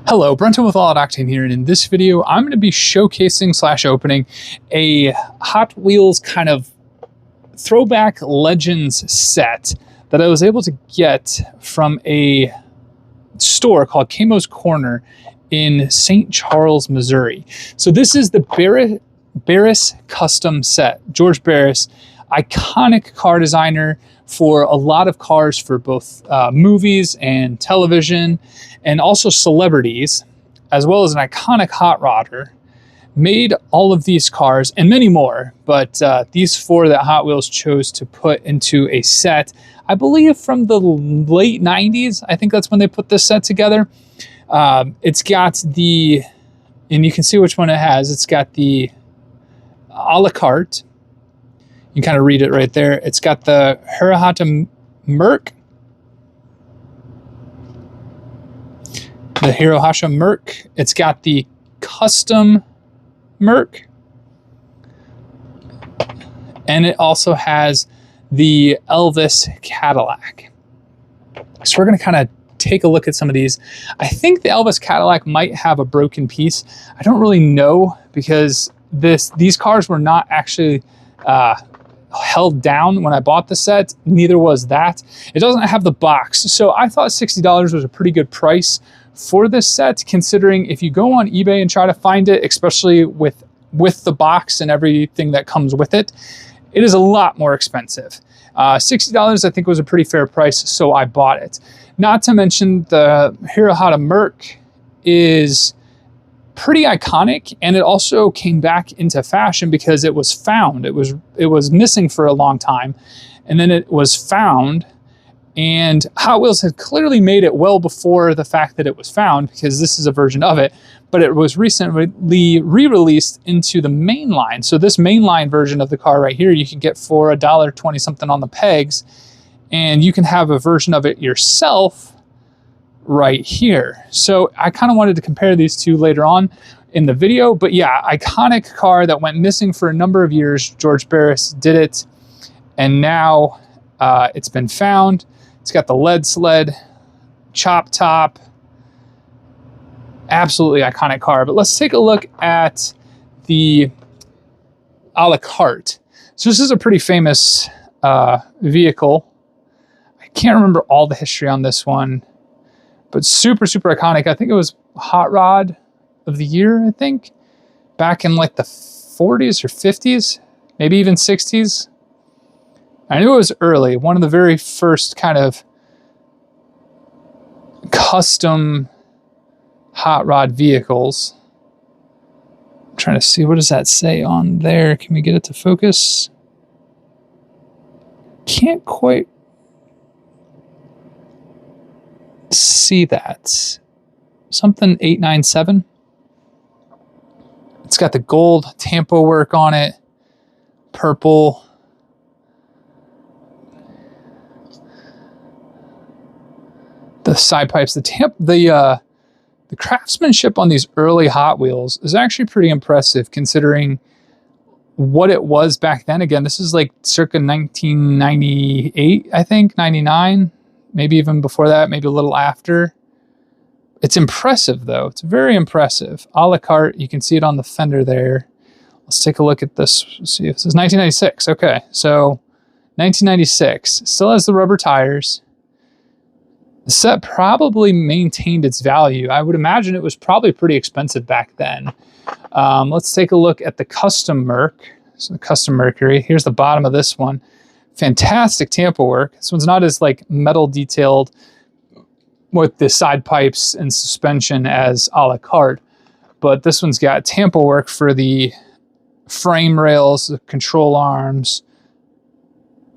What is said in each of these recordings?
Hello, Brenton with All Out Octane here, and in this video I'm going to be showcasing / opening a Hot Wheels kind of throwback Legends set that I was able to get from a store called Camo's Corner in St. Charles, Missouri. So this is the Barris Kustom set. George Barris, iconic car designer for a lot of cars for both movies and television, and also celebrities, as well as an iconic hot rodder. Made all of these cars and many more, but these four that Hot Wheels chose to put into a set, I believe from the late 90s. I think that's when they put this set together. It's got the, and you can see which one it has. It's got the a la carte. You can kind of read it right there. It's got the Hirohata Merc. The Hirohata Merc. It's got the Custom Merc. And it also has the Elvis Cadillac. So we're going to kind of take a look at some of these. I think the Elvis Cadillac might have a broken piece. I don't really know because these cars were not actually held down when I bought the set. Neither was that. It doesn't have the box. So I thought $60 was a pretty good price for this set, considering if you go on eBay and try to find it, especially with the box and everything that comes with it, it is a lot more expensive. $60 I think was a pretty fair price, so I bought it. Not to mention the Hirohata Merc is pretty iconic, and it also came back into fashion because it was found. It was missing for a long time, and then it was found, and Hot Wheels had clearly made it well before the fact that it was found, because this is a version of it, but it was recently re-released into the mainline. So this mainline version of the car right here, you can get for $1.20 something on the pegs, and you can have a version of it yourself right here. So I kind of wanted to compare these two later on in the video, but yeah, iconic car that went missing for a number of years. George Barris did it, and now it's been found. It's got the lead sled, chop top, absolutely iconic car. But let's take a look at the a la carte. So this is a pretty famous vehicle. I can't remember all the history on this one, but super, super iconic. I think it was Hot Rod of the Year, I think, back in like the 40s or 50s, maybe even 60s. I knew it was early. One of the very first kind of custom hot rod vehicles. I'm trying to see, what does that say on there? Can we get it to focus? Can't quite see that. Something 897. It's got the gold tampo work on it, purple. The side pipes, the craftsmanship on these early Hot Wheels is actually pretty impressive, considering what it was back then. Again, this is like circa 1998, I think, 99. Maybe even before that, maybe a little after. It's impressive, though. It's very impressive. A la carte, you can see it on the fender there. Let's take a look at this. Let's see if this is 1996. Okay, so 1996. Still has the rubber tires. The set probably maintained its value. I would imagine it was probably pretty expensive back then. Let's take a look at the Custom Merc. So the Custom Mercury. Here's the bottom of this one. Fantastic tampo work. This one's not as like metal detailed with the side pipes and suspension as a la carte, but this one's got tampo work for the frame rails, the control arms,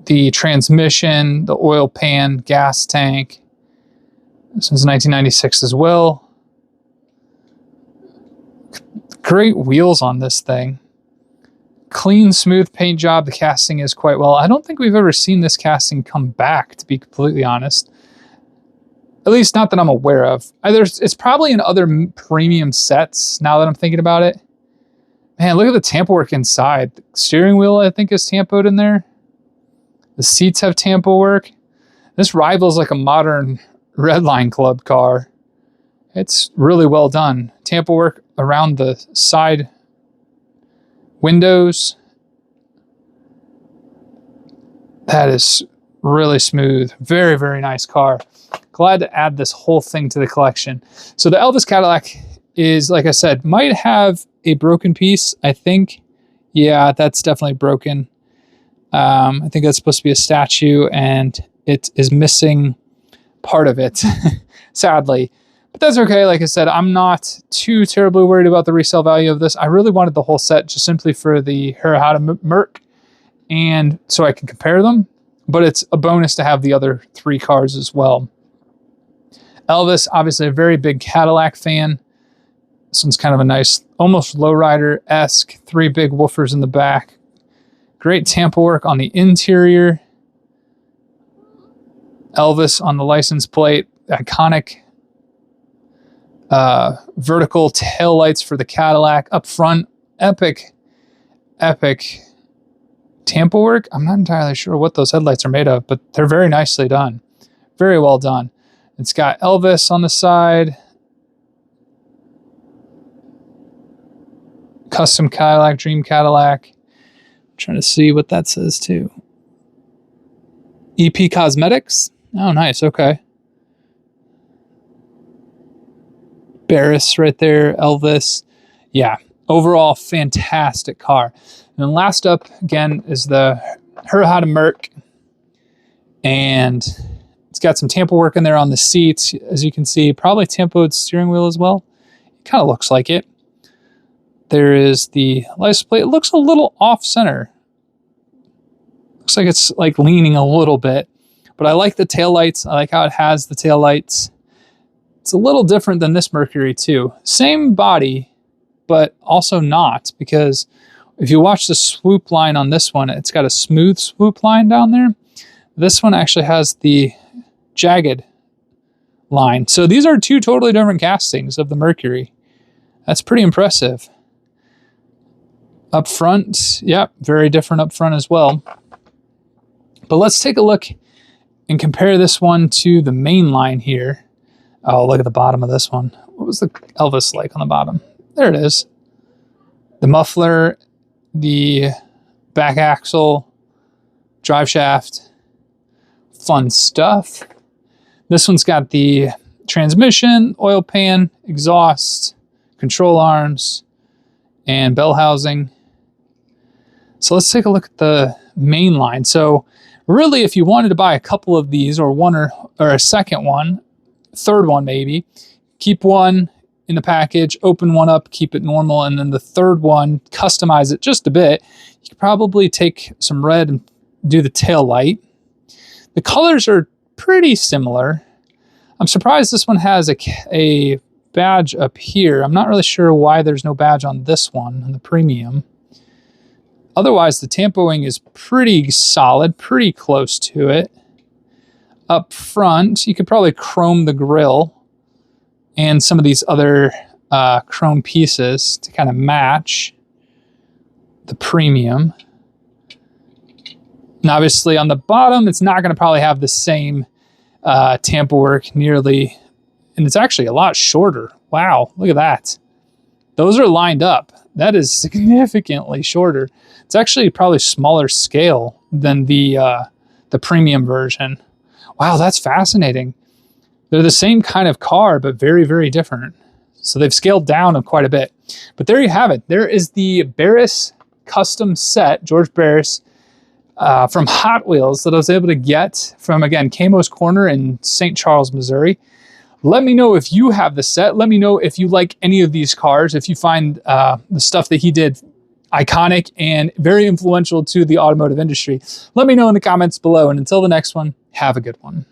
the transmission, the oil pan, gas tank. This one's 1996 as well. Great wheels on this thing. Clean, smooth paint job. The casting is quite well. I don't think we've ever seen this casting come back, to be completely honest. At least not that I'm aware of. It's probably in other premium sets, now that I'm thinking about it. Man, look at the tampo work inside. The steering wheel, I think, is tampoed in there. The seats have tampo work. This rivals like a modern Redline Club car. It's really well done. Tampo work around the side windows. That is really smooth. Very, very nice car. Glad to add this whole thing to the collection. So the Elvis Cadillac is, like I said, might have a broken piece, I think. Yeah, that's definitely broken. I think that's supposed to be a statue, and it is missing part of it, sadly. But that's okay. Like I said, I'm not too terribly worried about the resale value of this. I really wanted the whole set just simply for the Hirohata Merc, and so I can compare them. But it's a bonus to have the other 3 cars as well. Elvis, obviously a very big Cadillac fan. This one's kind of a nice, almost lowrider-esque, 3 big woofers in the back. Great tampo work on the interior. Elvis on the license plate. Iconic vertical tail lights for the Cadillac. Up front, epic tampo work. I'm not entirely sure what those headlights are made of, but they're very nicely done. Very well done. It's got Elvis on the side. Custom Cadillac, Dream Cadillac. I'm trying to see what that says too. EP Cosmetics. Oh, nice. Okay. Barris right there. Elvis. Yeah. Overall, fantastic car. And then last up, again, is the Hirohata Merc. And it's got some tampo work in there on the seats. As you can see, probably tampoed steering wheel as well. It kind of looks like it. There is the license plate. It looks a little off-center. Looks like it's like leaning a little bit. But I like the taillights. I like how it has the taillights. It's a little different than this Mercury too. Same body, but also not, because if you watch the swoop line on this one, it's got a smooth swoop line down there. This one actually has the jagged line. So these are 2 totally different castings of the Mercury. That's pretty impressive. Up front, yep, very different up front as well. But let's take a look and compare this one to the mainline here. Oh, look at the bottom of this one. What was the Elvis like on the bottom? There it is. The muffler, the back axle, drive shaft, fun stuff. This one's got the transmission, oil pan, exhaust, control arms, and bell housing. So let's take a look at the mainline. So really, if you wanted to buy a couple of these, or one or a second one, third one maybe, keep one in the package, open one up, keep it normal, and then the third one, customize it just a bit. You could probably take some red and do the tail light. The colors are pretty similar. I'm surprised this one has a badge up here. I'm not really sure why there's no badge on this one, on the premium. Otherwise, the tampoing is pretty solid, pretty close to it. Up front, you could probably chrome the grille and some of these other chrome pieces to kind of match the premium. And obviously on the bottom, it's not going to probably have the same tampo work nearly, and it's actually a lot shorter. Wow, look at that. Those are lined up. That is significantly shorter. It's actually probably smaller scale than the premium version. Wow, that's fascinating. They're the same kind of car, but very, very different. So they've scaled down quite a bit. But there you have it. There is the Barris Kustom set, George Barris, from Hot Wheels that I was able to get from, again, Camo's Corner in St. Charles, Missouri. Let me know if you have the set. Let me know if you like any of these cars, if you find the stuff that he did iconic and very influential to the automotive industry. Let me know in the comments below. And until the next one, have a good one.